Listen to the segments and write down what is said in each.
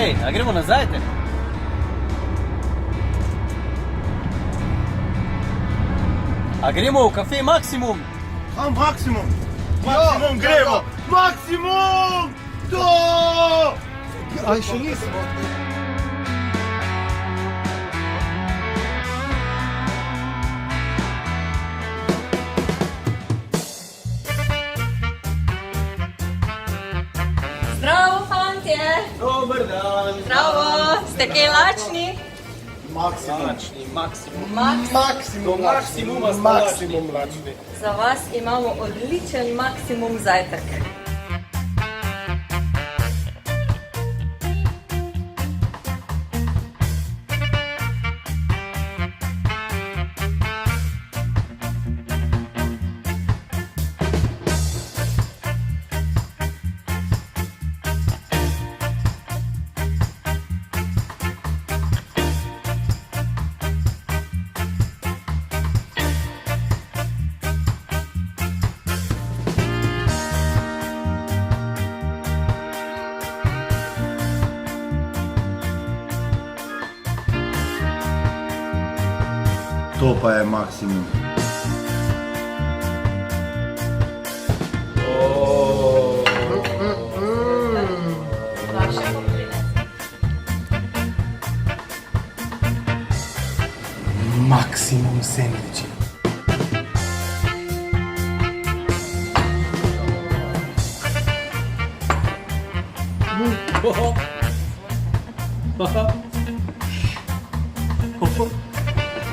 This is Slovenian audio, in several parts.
Hej, a gremo na zajtrk? A gremo v kafe Maksimum? A Maksimum? Maksimum gremo! Maksimum! To! Aj, še nismo. Zdravo, fantje! Dober dan! Zdravo! Ste kaj lačni? Maksimum. Maksimum. Maksimum Maksimuma smo Maksimum lačni. Za vas imamo odličen Maksimum zajtrk. To pa je Maksimum. Vaše pokline. Maksimum sendviči.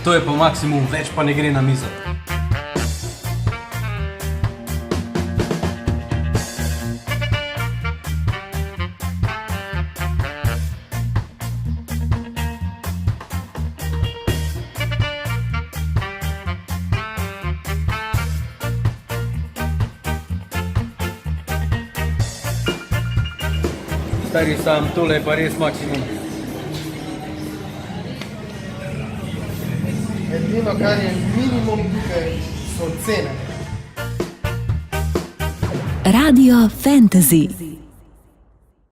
To je pa Maksimum, več pa ne gre na mizo. Stari sam, tole je pa res Maksimum. Edino, kar je minimum tukaj, so cene. Radio Fantasy.